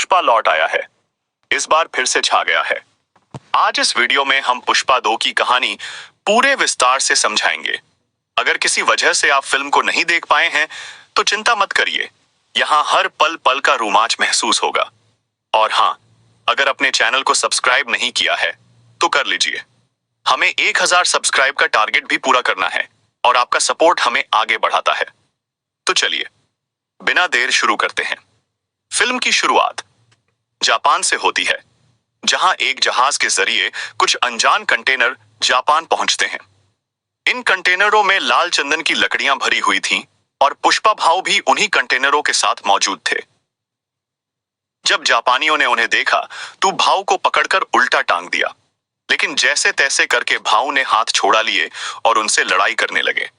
पुष्पा लौट आया है। इस बार फिर से छा गया है। आज इस वीडियो में हम पुष्पा 2 की कहानी पूरे विस्तार से समझाएंगे। अगर किसी वजह से आप फिल्म को नहीं देख पाए हैं तो चिंता मत करिए, यहाँ हर पल पल का रोमांच महसूस होगा। और हाँ, अगर अपने चैनल को सब्सक्राइब नहीं किया है तो कर लीजिए। हमें 1000 सब्सक्राइब का टारगेट भी पूरा करना है और आपका सपोर्ट हमें आगे बढ़ाता है। तो चलिए बिना देर शुरू करते हैं। फिल्म की शुरुआत जापान से होती है, जहां एक जहाज के जरिए कुछ अनजान कंटेनर जापान पहुंचते हैं। इन कंटेनरों में लाल चंदन की लकड़ियां भरी हुई थीं और पुष्पा भाऊ भी उन्हीं कंटेनरों के साथ मौजूद थे। जब जापानियों ने उन्हें देखा तो भाऊ को पकड़कर उल्टा टांग दिया, लेकिन जैसे तैसे करके भाऊ ने हाथ छोड़ा लिए और उनसे लड़ाई करने लगे।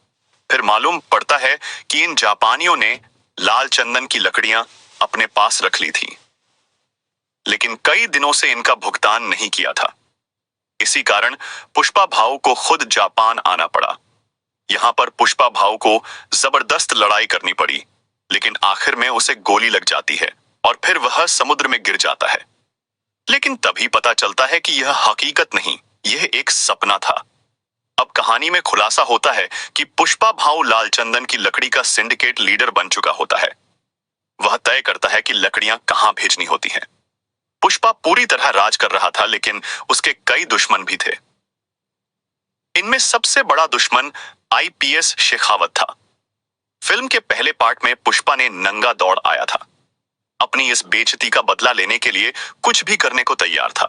फिर मालूम पड़ता है कि इन जापानियों ने लाल चंदन की लकड़ियां अपने पास रख ली थी, लेकिन कई दिनों से इनका भुगतान नहीं किया था। इसी कारण पुष्पा भाऊ को खुद जापान आना पड़ा। यहाँ पर पुष्पा भाऊ को जबरदस्त लड़ाई करनी पड़ी, लेकिन आखिर में उसे गोली लग जाती है और फिर वह समुद्र में गिर जाता है। लेकिन तभी पता चलता है कि यह हकीकत नहीं, यह एक सपना था। अब कहानी में खुलासा होता है कि पुष्पा भाऊ लाल चंदन की लकड़ी का सिंडिकेट लीडर बन चुका होता है। वह तय करता है कि लकड़ियां कहां भेजनी होती हैं। पुष्पा पूरी तरह राज कर रहा था, लेकिन उसके कई दुश्मन भी थे। इनमें सबसे बड़ा दुश्मन आईपीएस शेखावत था। फिल्म के पहले पार्ट में पुष्पा ने नंगा दौड़ आया था। अपनी इस बेइज्जती का बदला लेने के लिए कुछ भी करने को तैयार था।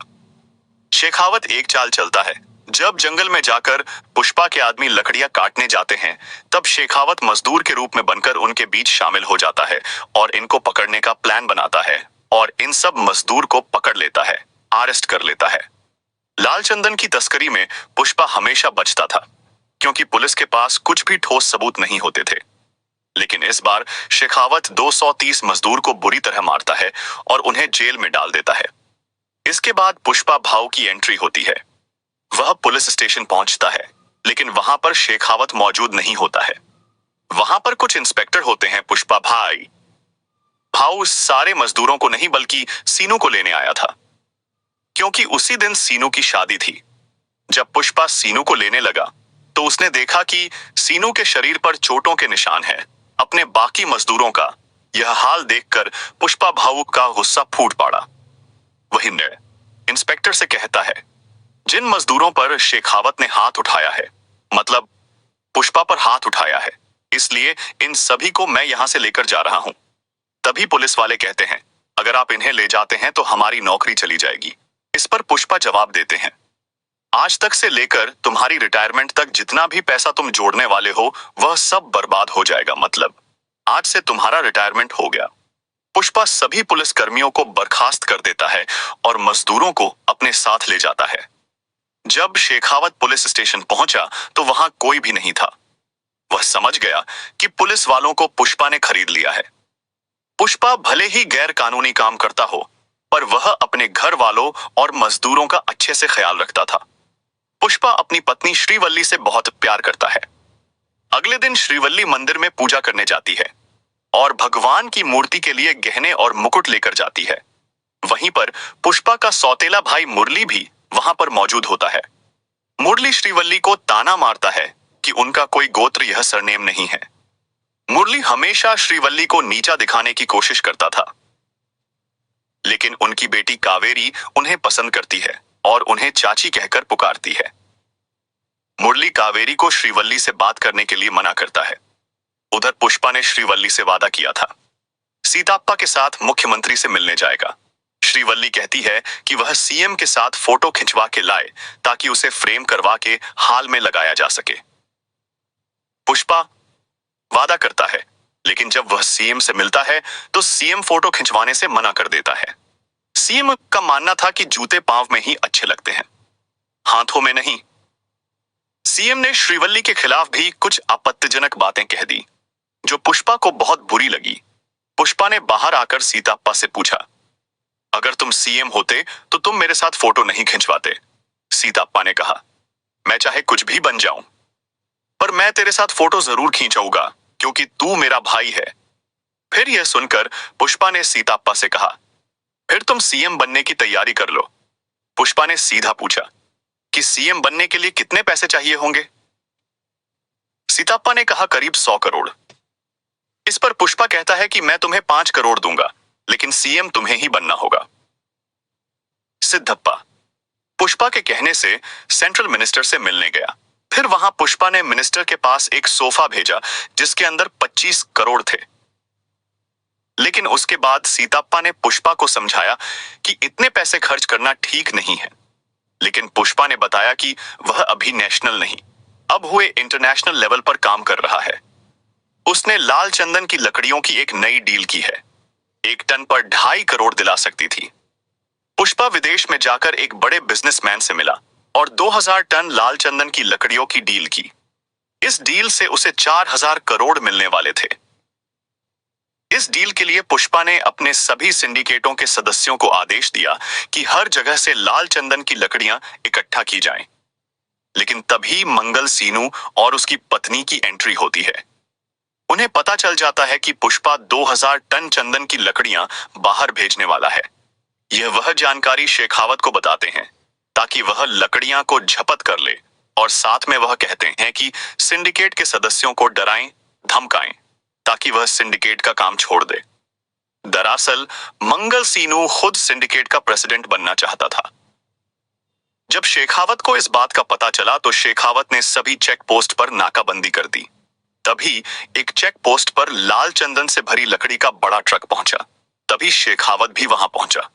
शेखावत एक चाल चलता है। जब जंगल में जाकर पुष्पा के आदमी लकड़ियां काटने जाते हैं, तब शेखावत मजदूर के रूप में बनकर उनके बीच शामिल हो जाता है और इनको पकड़ने का प्लान बनाता है और इन सब मजदूर को पकड़ लेता है, अरेस्ट कर लेता है। लाल चंदन की तस्करी में पुष्पा हमेशा बचता था, क्योंकि पुलिस के पास कुछ भी ठोस सबूत नहीं होते थे। लेकिन इस बार शेखावत 230 मजदूर को बुरी तरह मारता है और उन्हें जेल में डाल देता है। इसके बाद पुष्पा भाऊ की एंट्री होती है। वह पुलिस स्टेशन पहुंचता है, लेकिन वहां पर शेखावत मौजूद नहीं होता है। वहां पर कुछ इंस्पेक्टर होते हैं। पुष्पा भाऊ सारे मजदूरों को नहीं बल्कि सीनू को लेने आया था, क्योंकि उसी दिन सीनू की शादी थी। जब पुष्पा सीनू को लेने लगा तो उसने देखा कि सीनू के शरीर पर चोटों के निशान हैं। अपने बाकी मजदूरों का यह हाल देखकर पुष्पा भाऊ का गुस्सा फूट पड़ा। वही इंस्पेक्टर से कहता है, जिन मजदूरों पर शेखावत ने हाथ उठाया है, मतलब पुष्पा पर हाथ उठाया है, इसलिए इन सभी को मैं यहां से लेकर जा रहा हूं। तभी पुलिस वाले कहते हैं, अगर आप इन्हें ले जाते हैं तो हमारी नौकरी चली जाएगी। इस पर पुष्पा जवाब देते हैं, आज तक से लेकर तुम्हारी रिटायरमेंट तक जितना भी पैसा तुम जोड़ने वाले हो वह सब बर्बाद हो जाएगा। मतलब आज से तुम्हारा रिटायरमेंट हो गया। पुष्पा सभी पुलिस कर्मियों को बर्खास्त कर देता है और मजदूरों को अपने साथ ले जाता है। जब शेखावत पुलिस स्टेशन पहुंचा तो वहां कोई भी नहीं था। वह समझ गया कि पुलिस वालों को पुष्पा ने खरीद लिया है। पुष्पा भले ही गैर कानूनी काम करता हो, पर वह अपने घर वालों और मजदूरों का अच्छे से ख्याल रखता था। पुष्पा अपनी पत्नी श्रीवल्ली से बहुत प्यार करता है। अगले दिन श्रीवल्ली मंदिर में पूजा करने जाती है और भगवान की मूर्ति के लिए गहने और मुकुट लेकर जाती है। वहीं पर पुष्पा का सौतेला भाई मुरली भी वहां पर मौजूद होता है। मुरली श्रीवल्ली को ताना मारता है कि उनका कोई गोत्र यह सरनेम नहीं है। मुरली हमेशा श्रीवल्ली को नीचा दिखाने की कोशिश करता था, लेकिन उनकी बेटी कावेरी उन्हें पसंद करती है और उन्हें चाची कहकर पुकारती है। मुरली कावेरी को श्रीवल्ली से बात करने के लिए मना करता है। उधर पुष्पा ने श्रीवल्ली से वादा किया था, सीताप्पा के साथ मुख्यमंत्री से मिलने जाएगा। श्रीवल्ली कहती है कि वह सीएम के साथ फोटो खिंचवा के लाए ताकि उसे फ्रेम करवा के हाल में लगाया जा सके। पुष्पा वादा करता है, लेकिन जब वह सीएम से मिलता है तो सीएम फोटो खिंचवाने से मना कर देता है। सीएम का मानना था कि जूते पांव में ही अच्छे लगते हैं, हाथों में नहीं। सीएम ने श्रीवल्ली के खिलाफ भी कुछ आपत्तिजनक बातें कह दी, जो पुष्पा को बहुत बुरी लगी। पुष्पा ने बाहर आकर सीताप्पा से पूछा, अगर तुम सीएम होते तो तुम मेरे साथ फोटो नहीं खिंचवाते। सीताप्पा ने कहा, मैं चाहे कुछ भी बन जाऊं, पर मैं तेरे साथ फोटो जरूर खींचाऊंगा क्योंकि तू मेरा भाई है। फिर यह सुनकर पुष्पा ने सीताप्पा से कहा, फिर तुम सीएम बनने की तैयारी कर लो। पुष्पा ने सीधा पूछा कि सीएम बनने के लिए कितने पैसे चाहिए होंगे। सीताप्पा ने कहा करीब 100 करोड़। इस पर पुष्पा कहता है कि मैं तुम्हें 5 करोड़ दूंगा, लेकिन सीएम तुम्हें ही बनना होगा। सिद्धप्पा पुष्पा के कहने से सेंट्रल मिनिस्टर से मिलने गया। फिर वहां पुष्पा ने मिनिस्टर के पास एक सोफा भेजा जिसके अंदर 25 करोड़ थे। लेकिन उसके बाद सीताप्पा ने पुष्पा को समझाया कि इतने पैसे खर्च करना ठीक नहीं है। लेकिन पुष्पा ने बताया कि वह अभी नेशनल नहीं, अब हुए इंटरनेशनल लेवल पर काम कर रहा है। उसने लाल चंदन की लकड़ियों की एक नई डील की है। 1 टन पर 2.5 करोड़ दिला सकती थी। पुष्पा विदेश में जाकर एक बड़े बिजनेसमैन से मिला और 2000 टन लाल चंदन की लकड़ियों की डील की। इस डील से उसे 4000 करोड़ मिलने वाले थे। इस डील के लिए पुष्पा ने अपने सभी सिंडिकेटों के सदस्यों को आदेश दिया कि हर जगह से लाल चंदन की लकड़ियां इकट्ठा की जाएं। लेकिन तभी मंगल सीनू और उसकी पत्नी की एंट्री होती है। उन्हें पता चल जाता है कि पुष्पा 2000 टन चंदन की लकड़ियां बाहर भेजने वाला है। यह वह जानकारी शेखावत को बताते हैं ताकि वह लकड़ियां को झपट कर ले, और साथ में वह कहते हैं कि सिंडिकेट के सदस्यों को डराएं, धमकाएं, ताकि वह सिंडिकेट का काम छोड़ दे। दरअसल मंगल सीनू खुद सिंडिकेट का प्रेसिडेंट बनना चाहता था। जब शेखावत को इस बात का पता चला तो शेखावत ने सभी चेक पोस्ट पर नाकाबंदी कर दी। तभी एक चेक पोस्ट पर लाल चंदन से भरी लकड़ी का बड़ा ट्रक पहुंचा। तभी शेखावत भी वहां पहुंचा।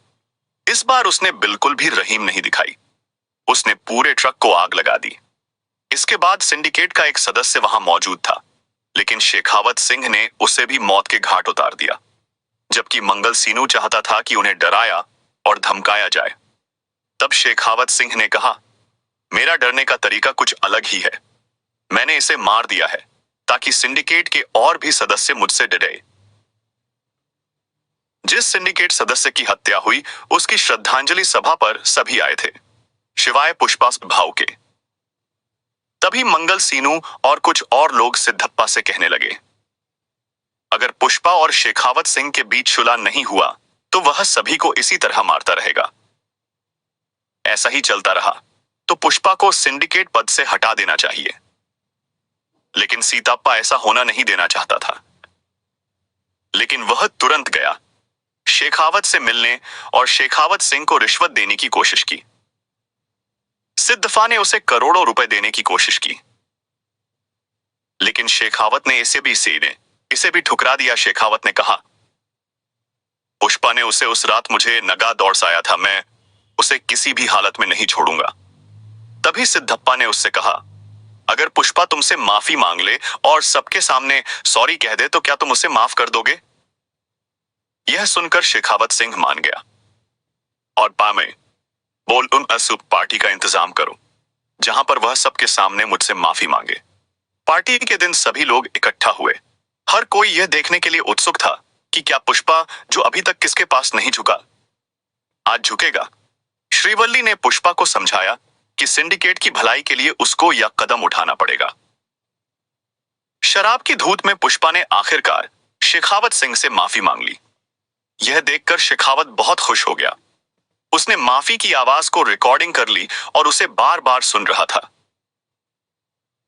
इस बार उसने बिल्कुल भी रहीम नहीं दिखाई। उसने पूरे ट्रक को आग लगा दी। इसके बाद सिंडिकेट का एक सदस्य वहां मौजूद था, लेकिन शेखावत सिंह ने उसे भी मौत के घाट उतार दिया। जबकि मंगल सीनू चाहता था कि उन्हें डराया और धमकाया जाए। तब शेखावत सिंह ने कहा, मेरा डरने का तरीका कुछ अलग ही है। मैंने इसे मार दिया है ताकि सिंडिकेट के और भी सदस्य मुझसे डरे। जिस सिंडिकेट सदस्य की हत्या हुई उसकी श्रद्धांजलि सभा पर सभी आए थे, शिवाय पुष्पा भाव के। तभी मंगल सीनू और कुछ और लोग सिद्धप्पा से कहने लगे, अगर पुष्पा और शेखावत सिंह के बीच सुलह नहीं हुआ तो वह सभी को इसी तरह मारता रहेगा। ऐसा ही चलता रहा तो पुष्पा को सिंडिकेट पद से हटा देना चाहिए। लेकिन सीताप्पा ऐसा होना नहीं देना चाहता था। लेकिन वह तुरंत गया, शेखावत से मिलने और शेखावत सिंह को रिश्वत देने की कोशिश की। सिद्धप्पा ने उसे करोड़ों रुपए देने की कोशिश की, लेकिन शेखावत ने इसे भी ठुकरा दिया। शेखावत ने कहा, पुष्पा ने उसे उस रात मुझे नगा दौड़ाया था, मैं उसे किसी भी हालत में नहीं छोड़ूंगा। तभी सिद्धप्पा ने उससे कहा, अगर पुष्पा तुमसे माफी मांग ले और सबके सामने सॉरी कह दे तो क्या तुम उसे माफ कर दोगे? यह सुनकर शेखावत सिंह मान गया और पामे बोल उन असूप पार्टी का इंतजाम करो जहां पर वह सबके सामने मुझसे माफी मांगे। पार्टी के दिन सभी लोग इकट्ठा हुए। हर कोई यह देखने के लिए उत्सुक था कि क्या पुष्पा, जो अभी तक किसके पास नहीं झुका, आज झुकेगा। श्रीवल्ली ने पुष्पा को समझाया कि सिंडिकेट की भलाई के लिए उसको यह कदम उठाना पड़ेगा। शराब की धूत में पुष्पा ने आखिरकार शेखावत सिंह से माफी मांग ली। यह देखकर शेखावत बहुत खुश हो गया। उसने माफी की आवाज को रिकॉर्डिंग कर ली और उसे बार बार सुन रहा था।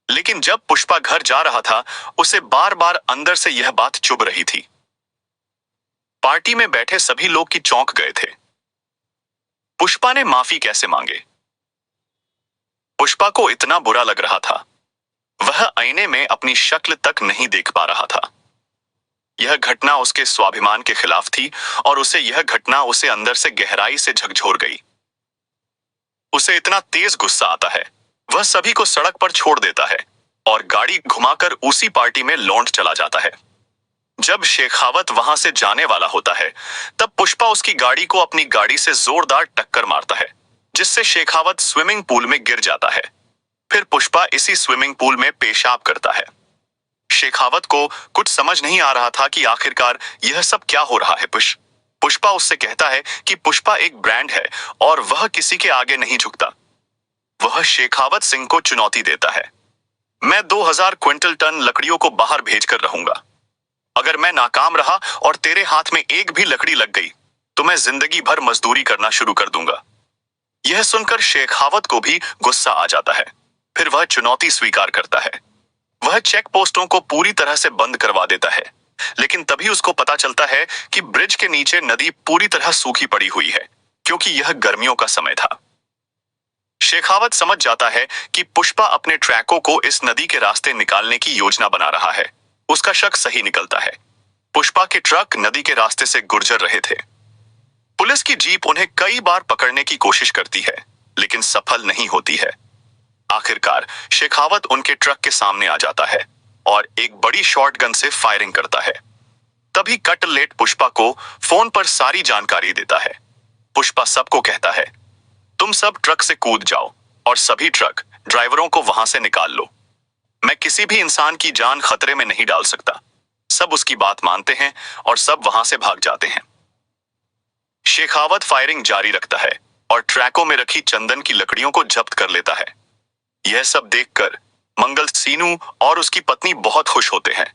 लेकिन जब पुष्पा घर जा रहा था उसे बार बार अंदर से यह बात चुभ रही थी। पार्टी में बैठे सभी लोग की चौंक गए थे। पुष्पा ने माफी कैसे मांगे? पुष्पा को इतना बुरा लग रहा था, वह आईने में अपनी शक्ल तक नहीं देख पा रहा था। यह घटना उसके स्वाभिमान के खिलाफ थी और यह घटना उसे अंदर से गहराई से झकझोर गई। उसे इतना तेज गुस्सा आता है, वह सभी को सड़क पर छोड़ देता है और गाड़ी घुमाकर उसी पार्टी में लौंड चला जाता है। जब शेखावत वहां से जाने वाला होता है तब पुष्पा उसकी गाड़ी को अपनी गाड़ी से जोरदार टक्कर मारता है, जिससे शेखावत स्विमिंग पूल में गिर जाता है। फिर पुष्पा इसी स्विमिंग पूल में पेशाब करता है। शेखावत को कुछ समझ नहीं आ रहा था कि आखिरकार यह सब क्या हो रहा है। पुष्पा उससे कहता है कि पुष्पा एक ब्रांड है और वह किसी के आगे नहीं झुकता। वह शेखावत सिंह को चुनौती देता है, मैं 2000 क्विंटल टन लकड़ियों को बाहर भेजकर रहूंगा। अगर मैं नाकाम रहा और तेरे हाथ में एक भी लकड़ी लग गई तो मैं जिंदगी भर मजदूरी करना शुरू कर दूंगा। यह सुनकर शेखावत को भी गुस्सा आ जाता है। फिर वह चुनौती स्वीकार करता है। वह चेक पोस्टों को पूरी तरह से बंद करवा देता है, लेकिन तभी उसको पता चलता है कि ब्रिज के नीचे नदी पूरी तरह सूखी पड़ी हुई है, क्योंकि यह गर्मियों का समय था। शेखावत समझ जाता है कि पुष्पा अपने ट्रैकों को इस नदी के रास्ते निकालने की योजना बना रहा है। उसका शक सही निकलता है। पुष्पा के ट्रक नदी के रास्ते से गुजर रहे थे। पुलिस की जीप उन्हें कई बार पकड़ने की कोशिश करती है, लेकिन सफल नहीं होती है। आखिरकार शेखावत उनके ट्रक के सामने आ जाता है और एक बड़ी शॉटगन से फायरिंग करता है। तभी कटलेट पुष्पा को फोन पर सारी जानकारी देता है। पुष्पा सबको कहता है, तुम सब ट्रक से कूद जाओ और सभी ट्रक ड्राइवरों को वहां से निकाल लो। मैं किसी भी इंसान की जान खतरे में नहीं डाल सकता। सब उसकी बात मानते हैं और सब वहां से भाग जाते हैं। शेखावत फायरिंग जारी रखता है और ट्रैकों में रखी चंदन की लकड़ियों को जब्त कर लेता है। यह सब देखकर मंगल सीनू और उसकी पत्नी बहुत खुश होते हैं।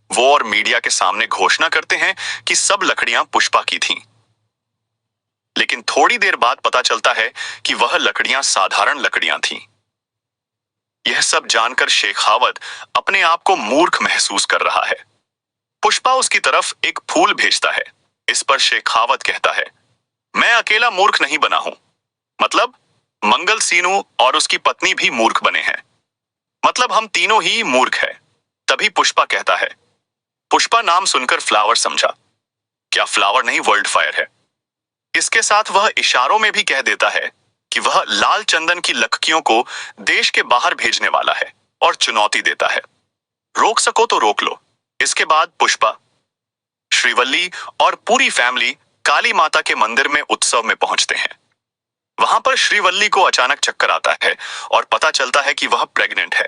वो और मीडिया के सामने घोषणा करते हैं कि सब लकड़ियां पुष्पा की थीं। लेकिन थोड़ी देर बाद पता चलता है कि वह लकड़ियां साधारण लकड़ियां थीं। यह सब जानकर शेखावत अपने आप को मूर्ख महसूस कर रहा है। पुष्पा उसकी तरफ एक फूल भेजता है। इस पर शेखावत कहता है, मैं अकेला मूर्ख नहीं बना हूं। मतलब मंगल सीनू और उसकी पत्नी भी मूर्ख बने हैं। मतलब हम तीनों ही मूर्ख हैं। तभी पुष्पा कहता है, पुष्पा नाम सुनकर फ्लावर समझा। क्या फ्लावर नहीं वर्ल्ड फायर है? इसके साथ वह इशारों में भी कह देता है कि वह लाल चंदन की लकड़ियों को देश के बाहर भेजने वाला है और चुनौती देता है, रोक सको तो रोक लो। इसके बाद पुष्पा, श्रीवल्ली और पूरी फैमिली काली माता के मंदिर में उत्सव में पहुंचते हैं। वहां पर श्रीवल्ली को अचानक चक्कर आता है और पता चलता है कि वह प्रेग्नेंट है।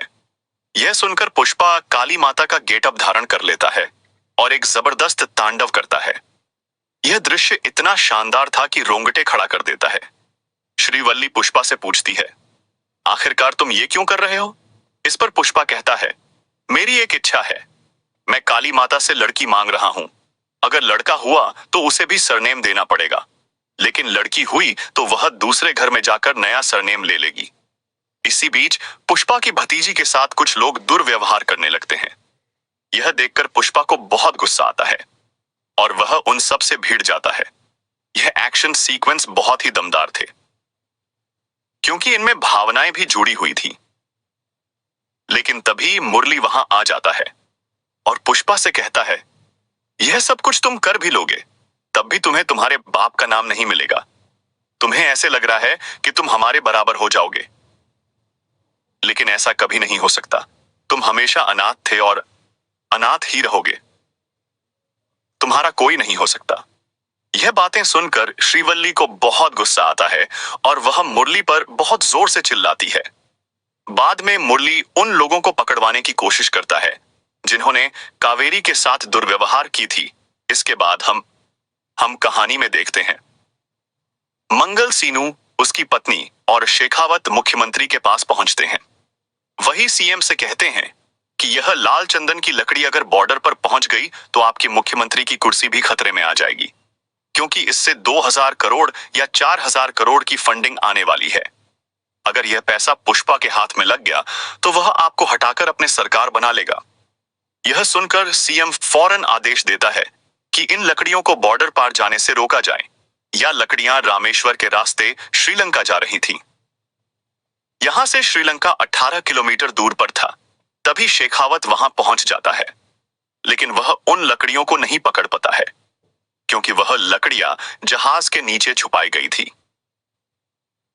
यह सुनकर पुष्पा काली माता का गेटअप धारण कर लेता है और एक जबरदस्त तांडव करता है। यह दृश्य इतना शानदार था कि रोंगटे खड़ा कर देता है। श्रीवल्ली पुष्पा से पूछती है, आखिरकार तुम ये क्यों कर रहे हो? इस पर पुष्पा कहता है, मेरी एक इच्छा है। मैं काली माता से लड़की मांग रहा हूं। अगर लड़का हुआ तो उसे भी सरनेम देना पड़ेगा, लेकिन लड़की हुई तो वह दूसरे घर में जाकर नया सरनेम ले लेगी। इसी बीच पुष्पा की भतीजी के साथ कुछ लोग दुर्व्यवहार करने लगते हैं। यह देखकर पुष्पा को बहुत गुस्सा आता है और वह उन सब से भिड़ जाता है। यह एक्शन सीक्वेंस बहुत ही दमदार थे, क्योंकि इनमें भावनाएं भी जुड़ी हुई थी। लेकिन तभी मुरली वहां आ जाता है और पुष्पा से कहता है, यह सब कुछ तुम कर भी लोगे, तब भी तुम्हें तुम्हारे बाप का नाम नहीं मिलेगा। तुम्हें ऐसे लग रहा है कि तुम हमारे बराबर हो जाओगे, लेकिन ऐसा कभी नहीं हो सकता। तुम हमेशा अनाथ थे और अनाथ ही रहोगे। तुम्हारा कोई नहीं हो सकता। यह बातें सुनकर श्रीवल्ली को बहुत गुस्सा आता है और वह मुरली पर बहुत जोर से चिल्लाती है। बाद में मुरली उन लोगों को पकड़वाने की कोशिश करता है जिन्होंने कावेरी के साथ दुर्व्यवहार की थी। इसके बाद हम कहानी में देखते हैं, मंगल सीनू, उसकी पत्नी और शेखावत मुख्यमंत्री के पास पहुंचते हैं। वही सीएम से कहते हैं कि यह लाल चंदन की लकड़ी अगर बॉर्डर पर पहुंच गई तो आपकी मुख्यमंत्री की कुर्सी भी खतरे में आ जाएगी, क्योंकि इससे 2000 करोड़ या 4000 करोड़ की फंडिंग आने वाली है। अगर यह पैसा पुष्पा के हाथ में लग गया तो वह आपको हटाकर अपने सरकार बना लेगा। यह सुनकर सीएम फौरन आदेश देता है कि इन लकड़ियों को बॉर्डर पार जाने से रोका जाए। यह लकड़ियां रामेश्वर के रास्ते श्रीलंका जा रही थीं। यहां से श्रीलंका 18 किलोमीटर दूर पर था। तभी शेखावत वहां पहुंच जाता है, लेकिन वह उन लकड़ियों को नहीं पकड़ पाता है, क्योंकि वह लकड़ियां जहाज के नीचे छुपाई गई थी।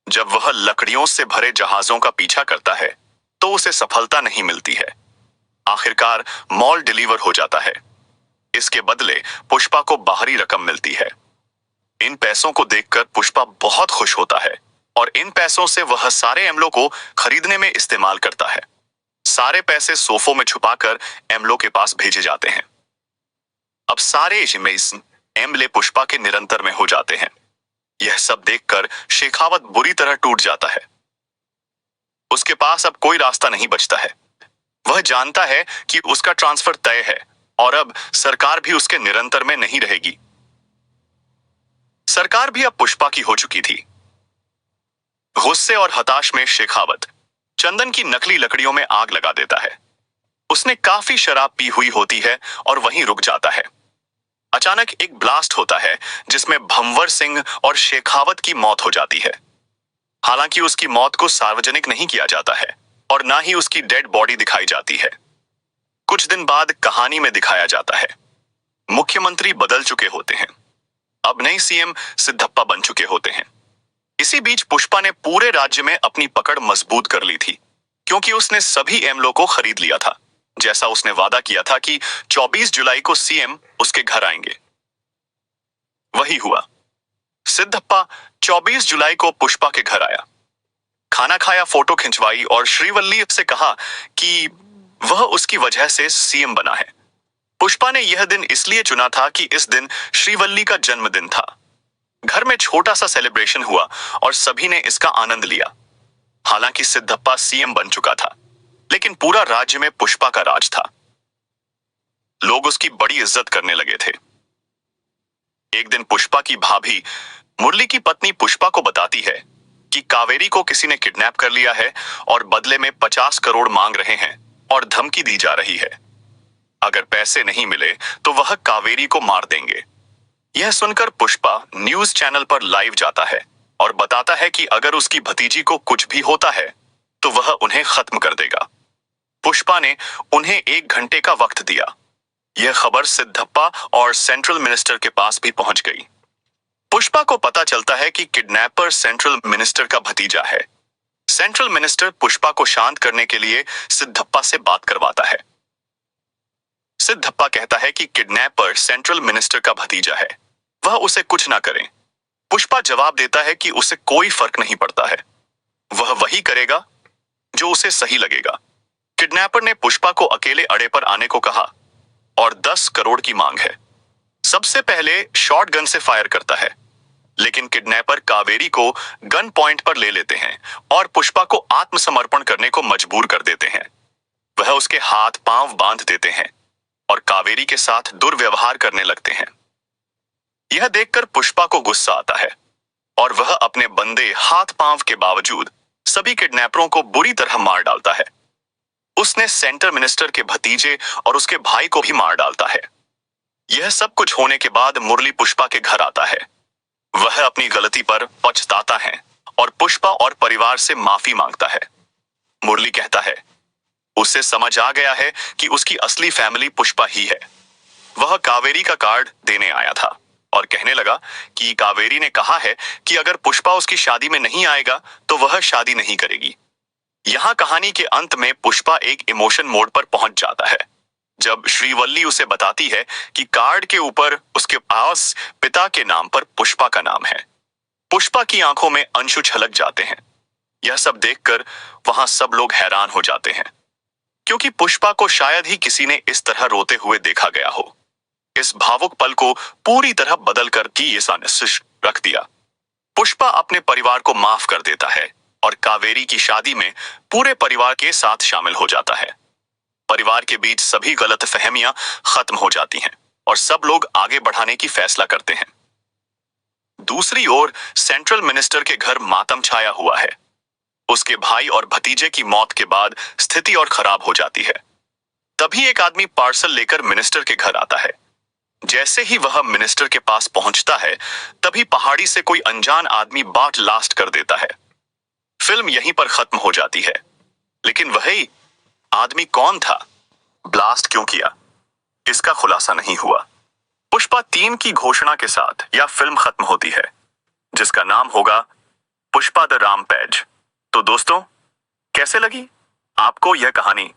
जब वह लकड़ियों से भरे जहाजों का पीछा करता है तो उसे सफलता नहीं मिलती है। आखिरकार मॉल डिलीवर हो जाता है। इसके बदले पुष्पा को बाहरी रकम मिलती है। इन पैसों को देखकर पुष्पा बहुत खुश होता है और इन पैसों से वह सारे एमलो को खरीदने में इस्तेमाल करता है। सारे पैसे सोफों में छुपाकर एमलो के पास भेजे जाते हैं। अब सारे एमले पुष्पा के निरंतर में हो जाते हैं। यह सब देखकर शेखावत बुरी तरह टूट जाता है। उसके पास अब कोई रास्ता नहीं बचता है। वह जानता है कि उसका ट्रांसफर तय है और अब सरकार भी उसके निरंतर में नहीं रहेगी। सरकार भी अब पुष्पा की हो चुकी थी। गुस्से और हताश में शेखावत चंदन की नकली लकड़ियों में आग लगा देता है। उसने काफी शराब पी हुई होती है और वहीं रुक जाता है। अचानक एक ब्लास्ट होता है जिसमें भंवर सिंह और शेखावत की मौत हो जाती है। हालांकि उसकी मौत को सार्वजनिक नहीं किया जाता है और ना ही उसकी डेड बॉडी दिखाई जाती है। कुछ दिन बाद कहानी में दिखाया जाता है मुख्यमंत्री बदल चुके होते हैं। अब नई सीएम सिद्धप्पा बन चुके होते हैं। इसी बीच पुष्पा ने पूरे राज्य में अपनी पकड़ मजबूत कर ली थी, क्योंकि उसने सभी एमएलए को खरीद लिया था। जैसा उसने वादा किया था कि 24 जुलाई को सीएम उसके घर आएंगे, वही हुआ। सिद्धप्पा 24 जुलाई को पुष्पा के घर आया, खाना खाया, फोटो खिंचवाई और श्रीवल्ली से कहा कि वह उसकी वजह से सीएम बना है। पुष्पा ने यह दिन इसलिए चुना था कि इस दिन श्रीवल्ली का जन्मदिन था। घर में छोटा सा सेलिब्रेशन हुआ और सभी ने इसका आनंद लिया। हालांकि सिद्धप्पा सीएम बन चुका था, लेकिन पूरा राज्य में पुष्पा का राज था। लोग उसकी बड़ी इज्जत करने लगे थे। एक दिन पुष्पा की भाभी मुरली की पत्नी पुष्पा को बताती है कि कावेरी को किसी ने किडनैप कर लिया है और बदले में 50 करोड़ मांग रहे हैं और धमकी दी जा रही है। अगर पैसे नहीं मिले तो वह कावेरी को मार देंगे। यह सुनकर पुष्पा न्यूज चैनल पर लाइव जाता है और बताता है कि अगर उसकी भतीजी को कुछ भी होता है तो वह उन्हें खत्म कर देगा। पुष्पा ने उन्हें 1 घंटे का वक्त दिया। यह खबर सिद्धप्पा और सेंट्रल मिनिस्टर के पास भी पहुंच गई। पुष्पा को पता चलता है कि किडनैपर सेंट्रल मिनिस्टर का भतीजा है। सेंट्रल मिनिस्टर पुष्पा को शांत करने के लिए सिद्धप्पा से बात करवाता है। सिद्धप्पा कहता है कि किडनैपर सेंट्रल मिनिस्टर का भतीजा है, वह उसे कुछ ना करें। पुष्पा जवाब देता है कि उसे कोई फर्क नहीं पड़ता है, वह वही करेगा जो उसे सही लगेगा। किडनैपर ने पुष्पा को अकेले अड़े पर आने को कहा और 10 करोड़ की मांग है। सबसे पहले शॉटगन से फायर करता है, लेकिन किडनैपर कावेरी को गन पॉइंट पर ले लेते हैं और पुष्पा को आत्मसमर्पण करने को मजबूर कर देते हैं। वह उसके हाथ पांव बांध देते हैं और कावेरी के साथ दुर्व्यवहार करने लगते हैं। यह देखकर पुष्पा को गुस्सा आता है और वह अपने बंदे हाथ पांव के बावजूद सभी किडनैपरों को बुरी तरह मार डालता है। उसने सेंटर मिनिस्टर के भतीजे और उसके भाई को भी मार डालता है। यह सब कुछ होने के बाद मुरली पुष्पा के घर आता है। वह अपनी गलती पर पछताता है और पुष्पा और परिवार से माफी मांगता है। मुरली कहता है उसे समझ आ गया है कि उसकी असली फैमिली पुष्पा ही है। वह कावेरी का कार्ड देने आया था और कहने लगा कि कावेरी ने कहा है कि अगर पुष्पा उसकी शादी में नहीं आएगा तो वह शादी नहीं करेगी। यहाँ कहानी के अंत में पुष्पा एक इमोशन मोड पर पहुंच जाता है जब श्रीवल्ली उसे बताती है कि कार्ड के ऊपर उसके पास पिता के नाम पर पुष्पा का नाम है। पुष्पा की आंखों में अंशु छलक जाते हैं। यह सब देखकर वहां सब लोग हैरान हो जाते हैं, क्योंकि पुष्पा को शायद ही किसी ने इस तरह रोते हुए देखा गया हो। इस भावुक पल को पूरी तरह बदल कर की रख दिया। पुष्पा अपने परिवार को माफ कर देता है और कावेरी की शादी में पूरे परिवार के साथ शामिल हो जाता है। परिवार के बीच सभी गलतफहमियां खत्म हो जाती हैं और सब लोग आगे बढ़ाने की फैसला करते हैं। दूसरी ओर सेंट्रल मिनिस्टर के घर मातम छाया हुआ है। उसके भाई और भतीजे की मौत के बाद स्थिति और खराब हो जाती है। तभी एक आदमी पार्सल लेकर मिनिस्टर के घर आता है। जैसे ही वह मिनिस्टर के पास पहुंचता है, तभी पहाड़ी से कोई अनजान आदमी बाट लास्ट कर देता है। फिल्म यहीं पर खत्म हो जाती है, लेकिन वही आदमी कौन था, ब्लास्ट क्यों किया, इसका खुलासा नहीं हुआ। पुष्पा 3 की घोषणा के साथ यह फिल्म खत्म होती है, जिसका नाम होगा पुष्पा द रामपेज। तो दोस्तों, कैसे लगी आपको यह कहानी?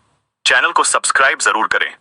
चैनल को सब्सक्राइब जरूर करें।